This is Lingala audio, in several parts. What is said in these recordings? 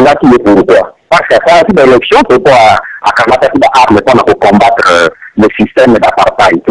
Bakangaki est pourquoi? Parce que ça, c'est l'élection, c'est quoi à Kamata qui a arme pour combattre le système d'apartheid.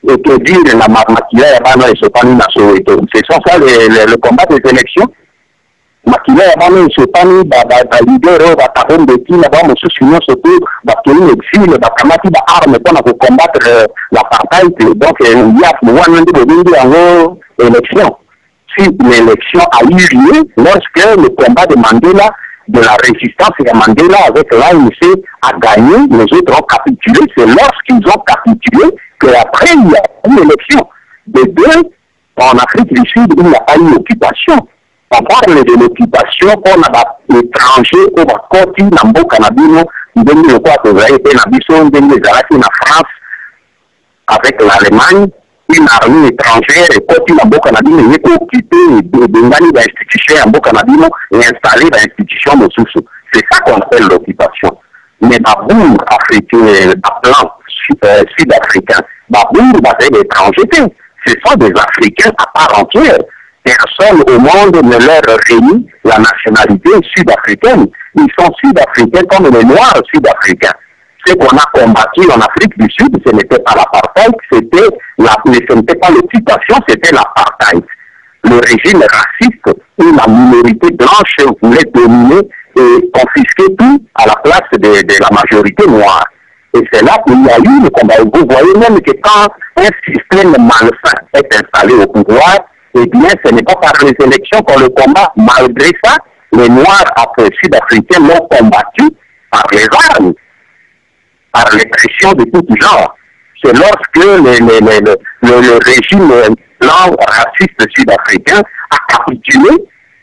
Et que dire la Makila et Sopani na Soweto. Ce sont ça le combat des élections. Makila et Sopani, leader, Batabon de Kina, Moussounion, surtout, Bakini exil, Bakamati arme pour combattre l'apartheid. Donc, il y a une élection. Si l'élection a eu lieu lorsque le combat de Mandela, de la résistance et de Mandela avec l'ANC a gagné, les autres ont capitulé. C'est lorsqu'ils ont capitulé qu'après il y a eu l'élection. De deux, en Afrique du Sud, il n'y a pas eu occupation. On parle de l'occupation qu'on a l'étranger au Bakoti, Nambo Canabino, le quoi que vous avez été en France avec l'Allemagne. Une armée étrangère et côté en Bocanabino n'est pas occupé de l'institution en Bocanabino et installer l'institution de sous. C'est ça qu'on appelle l'occupation. Mais Babour africain, plan sud-africain, Babour, c'est l'étranger. Ce sont des Africains à part entière. Personne au monde ne leur réunit la nationalité sud-africaine. Ils sont sud-africains comme les Noirs sud-africains. Ce qu'on a combattu en Afrique du Sud, ce n'était pas l'apartheid, ce n'était pas l'occupation, c'était l'apartheid. Le régime raciste où la minorité blanche voulait dominer et confisquer tout à la place de la majorité noire. Et c'est là qu'il y a eu le combat. Vous voyez même que quand un système malsain est installé au pouvoir, eh bien, ce n'est pas par les élections qu'on le combat. Malgré ça, les Noirs sud-africains l'ont combattu par les armes, par les pressions de tout genre. C'est lorsque le régime blanc raciste sud-africain a capitulé,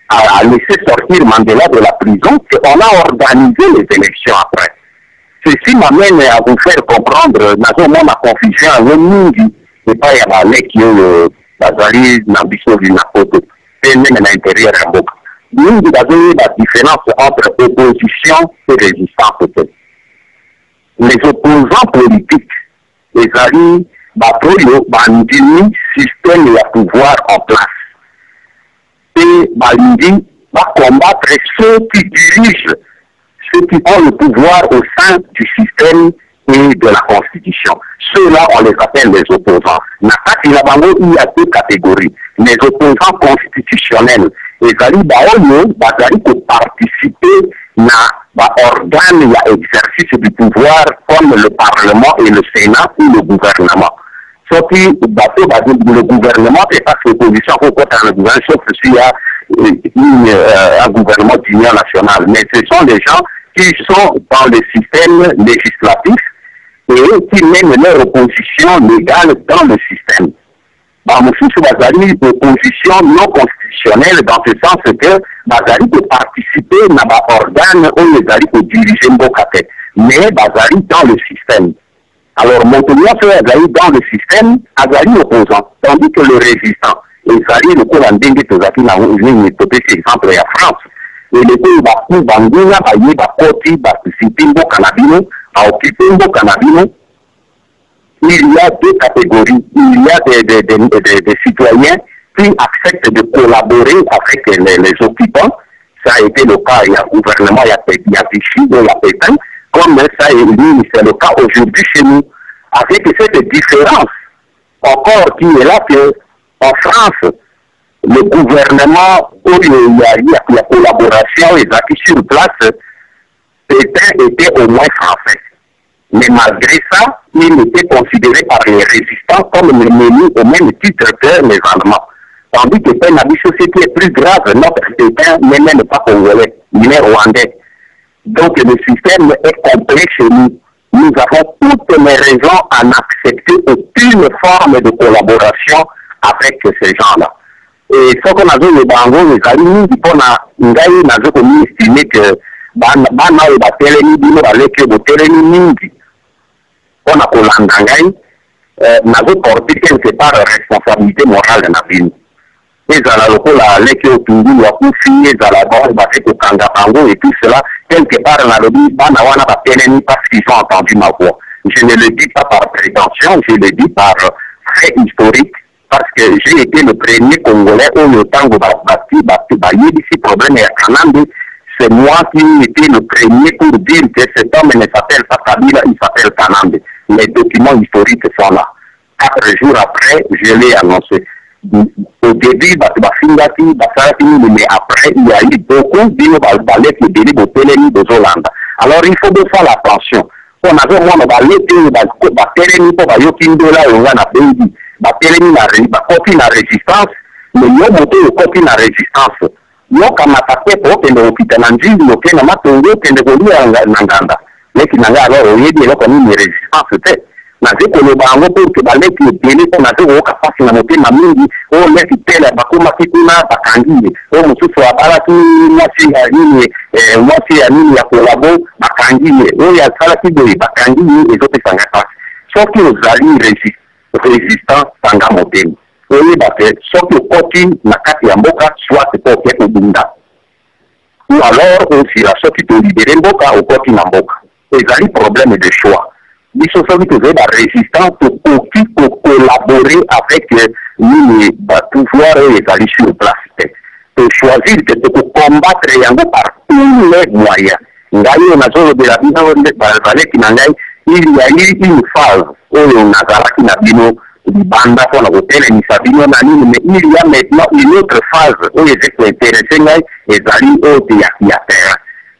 a laissé sortir Mandela de la prison, qu'on a organisé les élections après. Ceci m'amène à vous faire comprendre, dans un monde à confusion, un mingi, et pas y avoir les qui ont bazali, n'ambition du napoto, et même à l'intérieur de la boca. Mingi, la différence entre opposition et résistance, peut-être. Les opposants politiques, les alliés, bandini, système et pouvoir en place. Et bandini va combattre ceux qui dirigent, ceux qui ont le pouvoir au sein du système et de la Constitution. Ceux-là, on les appelle les opposants. Il y a deux catégories. Les opposants constitutionnels. Les alliés, pour participer à organe et exercice du pouvoir comme le Parlement et le Sénat ou le gouvernement. Sauf que le gouvernement, c'est pas l'opposition pour le gouvernement, sauf que s'il y a un gouvernement d'union nationale. Mais ce sont des gens qui sont dans le système législatif et qui mènent leur opposition légale dans le système. Bazali, opposition non constitutionnelle dans ce sens que Bazali peut participer à l'organe où les Bazali peut diriger Mbokate, mais Bazali dans le système. Alors, Montpellier fait Bazali dans le système, Bazali opposant, tandis que le résistant, et Bazali, le coup d'Andengue Tozaki, n'a une hypothèse exemple en France. Et le coup d'Akou, Bangouna, Baye, Bakoti, participer Mbokanabino, à occuper Mbokanabino. Il y a deux catégories. Il y a des citoyens qui acceptent de collaborer avec les occupants. Ça a été le cas, il y a gouvernement, il y a Vichy, il y a Pétain, comme ça c'est le cas aujourd'hui chez nous. Avec cette différence, encore qui est là qu'en France, le gouvernement où il y a la collaboration, les acquis sur place, Pétain était au moins français. Mais malgré ça, il était considéré par les résistants comme l'ennemi au même titre que les Allemands. Tandis que Pétain a dit ce qui est plus grave, notre Pétain n'est même pas congolais, il est rwandais. Donc le système est complet chez nous. Nous avons toutes les raisons à n'accepter aucune forme de collaboration avec ces gens-là. Et ce qu'on a vu le Bango, les amis, nous avons estimé que Bana et Batelemi, Bino, avec Botelemi, Mingi, on a Kolandangai, n'avons porté quelque part responsabilité morale de Nabine. Et à la locale, avec Otungu, Wakufi, et à la base, avec Kangapango et tout cela, quelque part, on a dit, Banawana, Batelemi, parce qu'ils ont entendu ma voix. Je ne le dis pas par prétention, je le dis par fait historique, parce que j'ai été le premier Congolais où le tango bâti, ici problème et à Kanambi, c'est moi qui étais le premier pour dire que cet homme ne s'appelle pas Kabila, il s'appelle Kanambe. Les documents historiques sont là. 4 jours après, je l'ai annoncé. Au début, mais après, il y a eu beaucoup de balais qui étaient au Télémi de Zolanda. Alors, il faut de faire l'attention. On a vu mon balai qui est Télémi pour Yokindola et on a Bengi. Télémi na résistance, mais il y a monté le copie na résistance. Yo kama take po kende opita na njingi yo kende matongo kende kolia nganda. Leki nanga alors oyedi eloko nini résistance te. Na ze koloba yango pour que baleki ebele mpo na ze koyoka mpasi na motema mingi oyo leki tele bakomaki kuna bakangi ye oyo mosusu abalaki mwasi ya nini ya kolabo bakangi ye oyo asalaki boye bakangi ye ezopesanga mpasi soki ozali résistant sanga motema oyeba te soki okoti na kati ya mboka soit po oke kobunda ou alors osila soki tolibere mboka okoti na mboka ezali problème de choix biso soki tozali barésistant tokoki kocollaborer avec nini bapouvoir oyo ezali sur place te tochoisir ke tokocombattre yango par tous les moyens ngai oyo nazolobela bino baleki na ngai il y a eu une phase oyo nazalaki na bino libanda mpona kotelemisa bino na nini mais il y a maintenant une autre phase oyo eze kointeresse ngai ezali oyo teyaki ya terrain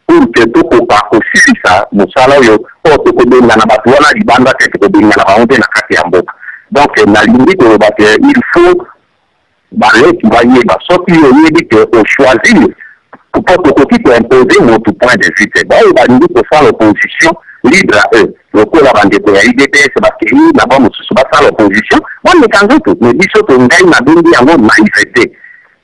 pour que tokoka kosilisa mosala oyo oyo tokobengana bato wana libanda te tokobengana bango mpe na kati ya mboka donc nalingi koloba ke il faut baleki bayeba soki oyebi ke ochoisir mpo tokoki koimpose motu point de vue te baoyo balingi kosala opposition libre à eux lokola bandeko ya idps bakei na ba mosusu basala opposition bameka nzoto me biso to ngai nabengi yango naivete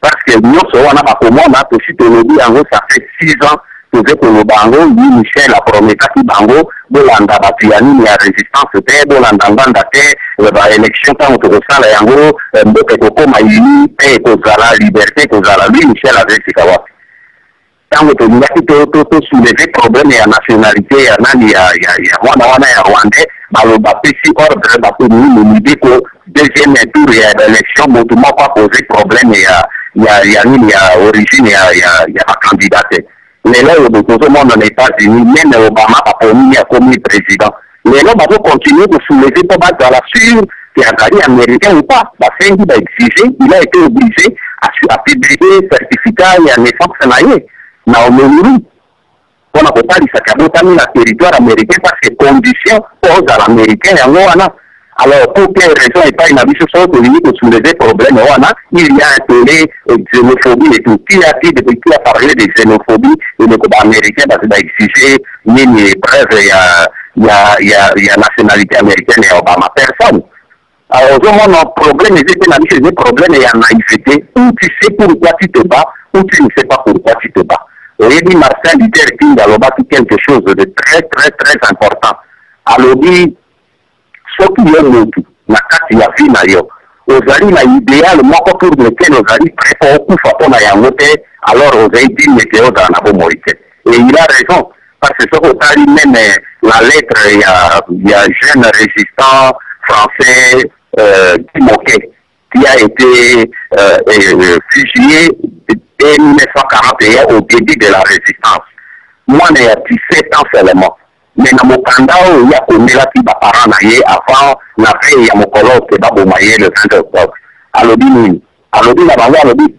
parce que nyonso wana bakomona tosi tolobi yango ça fait 6 ans toze koloba yango yi michel aprometaki bango bolanda bato ya nini ya résistance te bolanda nganda te baélection ntango tokosala yango mboka ekokoma yini mpe ekozala liberté ekozala lui michel azesika wapi ntango tolingaki tosouleve problème ya nationalité ya nani ya mwana wana ya rwandais bapesi ordre bakomimide ko deuxième tour ya élection motu moko apose problème ya nini ya origine ya bacandidat te lelo oyo tozomona na états-unis meme obama baponi akomi président lelo bazocontinue kosoulever mpo bazala sur ke azali américain ou pas basengi baexige il a été obligé à publier certificat ya naissance na ye na omemiri mpona kotalisaka botami na territoire américain parce que condition po ozala américain yango wana alors pour quelle raison epai na biso so tolingi kosoulever problème wana il y a appelé xénophobie et tout qui a parlé de xénophobie eloko baaméricain bato baexige nini preuve ya nationalité américaine ya obama personne alors ozomona problème eze te na biso eze problème ya naïveté ou tu sais pourquoi tu te bats ou tu ne sais pas pourquoi tu te bats. Oyebi Martin Luther King alobaki quelque chose de très très très important. Alobi soki yo motu na kati ya vie na yo ozali na idéal moko pour lequel ozali prêt po okufa mpona yango te alors ozali digne ke ozala na bomoi te. Et il a raison parce que soki otali même la lettre ya jeune résistant français Guy Moquet qui a été fusillé dès 1941 au début de la résistance. Moi, j'ai 17 ans seulement. Mais dans mon candidat, il y a connu la petite parents avant la veille à mon colloque qui va le 20 octobre. Alors,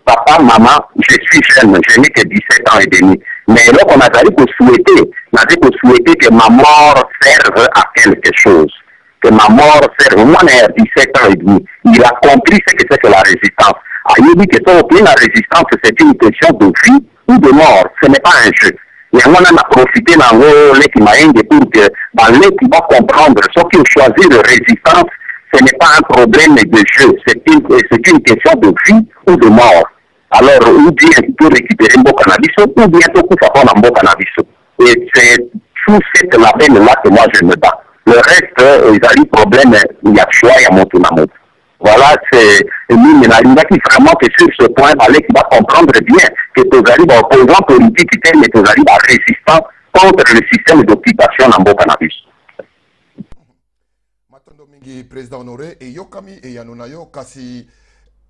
papa, maman, je suis jeune, je n'ai que 17 ans et demi. Mais là, on a dit qu'on souhaitait que ma mort serve à quelque chose. Que ma mort serve. Moi, j'ai 17 ans et demi. Il a compris ce que c'est que la résistance. Il dit que la résistance, c'est une question de vie ou de mort. Ce n'est pas un jeu. Et on a profité dans l'équipe pour que l'équipe va comprendre ce qui choisir de résistance, ce n'est pas un problème de jeu. C'est une question de vie ou de mort. Alors, ou bien tu peux récupérer un bon cannabis, ou bien tu peux faire un bon cannabis. Et c'est sous cette label-là que moi je me bats. Le reste, il y a des problèmes, il y a choix, il y a mon tournament. Voilà, c'est Minalinda qui vraiment que sur ce point, qui va comprendre bien que tu arrives à opposant politique mais tu arrives à résistant contre le système d'occupation en bon cannabis. Matondo mingi président honoré et yokami et yanonayo kasi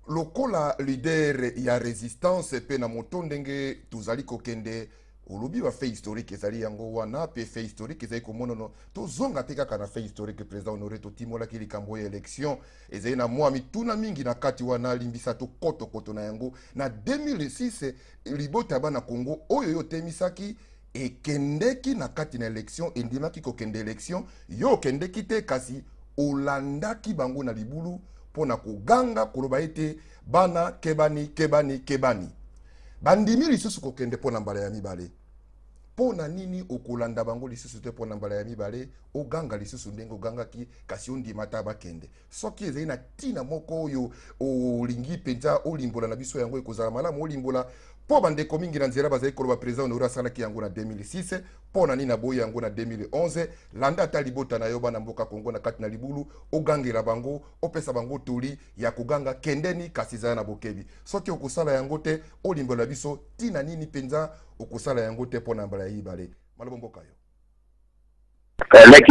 lokola leader ya résistance pe na motondenge tuzali kokende olobi ba fait historique ezali yango wana pe fait historique ezali komonono to zonga te kaka na fait historique président Honoré to timola ki likambo ya élection ezali na mwa mituna mingi na kati wana limbisa to koto na yango na 2006 libota bana Congo oyo yo temisaki ekendeki na kati na élection endimaki ko kende élection yo kendeki te kasi olandaki bango na libulu pona koganga koloba ete bana kebani bandimi lisusu kokende pona mbala ya mibale pona nini okolanda bango lisusu te pona mbala ya mibale oganga lisusu ndenge ogangaki kasi ondimata bakende soki ezali na tina moko oyo olingi penza olimbola na biso yango ekozala malamu olimbola po bandeko mingi na nzela bazali koloba président Honoré asalaki yango na 2006 pona nini aboyi yango na 2011 landa ata libota na yo bana mboka Kongo na kati na libulu ogangela bango opesa bango toli ya koganga kendeni kasi zaya na bokebi soki okosala yango te olimbola biso tina nini penza okosala yango te pona mbala ya ibale malobo mboka yo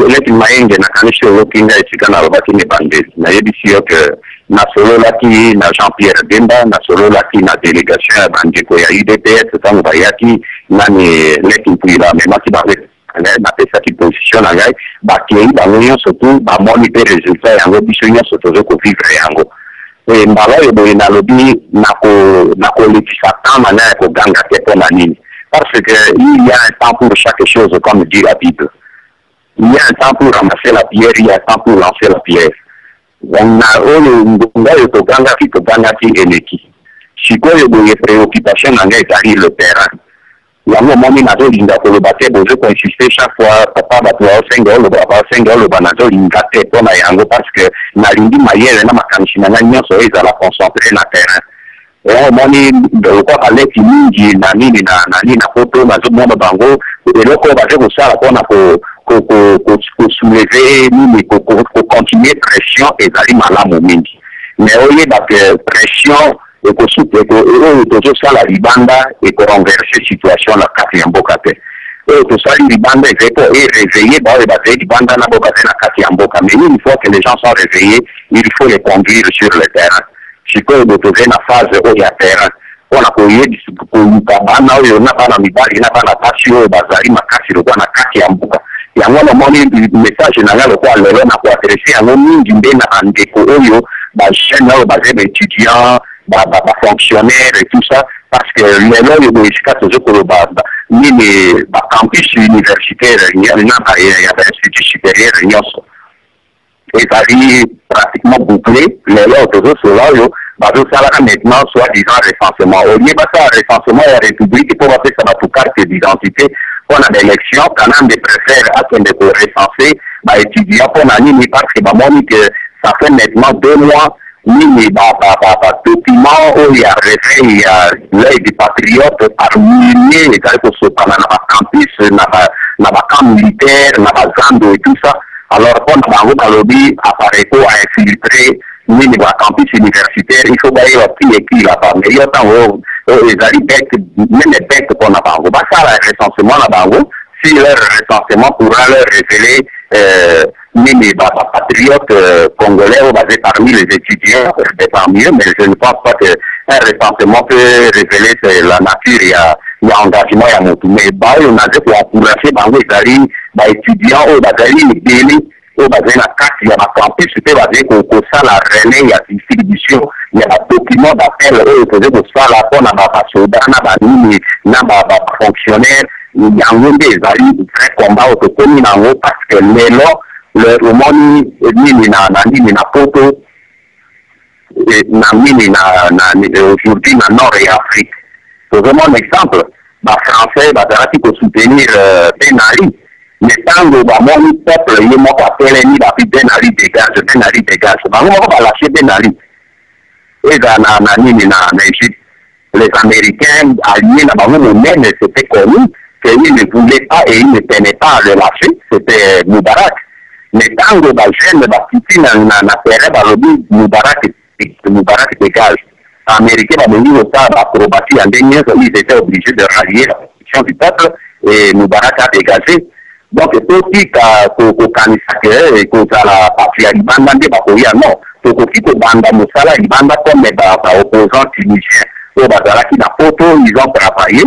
leki maenge na kanisho lokinga esika na lobaki ne bandesi na yebisi yo ke na solo laki na Jean-Pierre Bemba na solo laki na délégation ya bandeko ya UDPS tango bayaki nani leki mpuyila memaki bawe na pesaki position na ngai bakei bango nyonso tu bamoni pe résultat yango biso nyonso tozo kovivre yango mbala oyo boye nalobi na kolekisa tama na ya koganga te mpona nini parce que il y a un temps pour chaque chose comme dit la Bible. Il y a un temps pour ramasser la pierre, il y a un temps pour lancer la pierre. On a eu toganga ki eleki. Sikoyo boye préoccupation na ngai ezali le terrain. Yango momi nazolinga koloba te bozo insister chaque fois papa bato baosenga oloba nazolinga te mpona yango parce que nalingi mayele na makanisi na ngai nyonso ezala concentré na terrain. Omoni lokoka leki mingi na nini na poto nazomona bango eloko baze kosala mpona soulever nini continuer pression ezali malamu mingi mais oyeba ke pression oyo tozosala libanda ekorenverse situation na kati ya mboka te oyo tosali libanda ezali po éveiller baoyo bazali libanda na boka te na kati ya mboka mais une fois que les gens sont réveillés il faut les conduire sur le terrain sikoyo tozali na phase oyo ya terrain mpona koyebisa koluka bana oyo na bana mibali na bana basi oyo bazali makasi lokwa na kati ya mboka yango namoni message na ngai lokwa lelo na koadresse yango mingi nde na bandeko oyo bajeune oyo bazali baétudiant bafonctionnaire et tout ça parce que lelo oyo boye esika tozo koloba nini bacampus universitaire ya bainstitut supérieur nyonso ezali pratiquement bouclé lelo tozosola oyo bazosalaka maintenant soi-disant recensement olie basala recensement ya république mpo bapesa bato carte d'identité mpona baélection kanambe préfère akende korecense baétudiant mpona nini parce que bamoni que ça fait maintenant 2 mois nini badocument oyo ya réveil ya l'œil du patriote armilie ezali kosopana na bacampus na bacamp militaire na bazando et tout ça alors mpona bango balobi apareko a infiltré nini bacampus universitaire il faut bayeba qui est qui là-bas mais yo ntango ezali meme bête mpona bango basala recensement na bango si leur recensement pourra leur révéler nini patriotes congolais oyo basé parmi les étudiants parmi eux mais je ne pense pas que un recensement peut révéler la nature ya engagement ya motu mais baoyo naze koencourage bango ezali baétudiant oyo bazali ebele oyo bazali na kati ya bacampus mpe bazali kosala relais ya distribution ya badocument d'appel oyo toze kosala mpona basoda na banini na bafonctionnaire yango nde ezali vrai combat oyo tokomi nango parce que lelo omoni nini na poto na nini aujourd'hui na nord ya Afrique tozomona exemple bafrançais bazalaki kosoutenir Ben Ali mais ntango bamoni peuple ye moko atelemi bapi Ben Ali dégage bango moko balashe Ben Ali eza na nini na Égypte les Américains alliés na bango monene c'était connu qu'ils ne voulaient pas et ils ne tenaient pas à le lâcher c'était Moubarak mais ntango bajeune bakiti na terrain balobi Moubarak dégage américain babengi kosala baacrobatie ya ndenge nyonso ils étaient obligés de rallier la position du peuple et Moubarak a dégagé donc totika kokanisa ke kozala bato ya libanda nde bakoya non tokoki kobanda mosala ya libanda comme baopposant tunisien oyo bazalaki na poto ils ont travaillé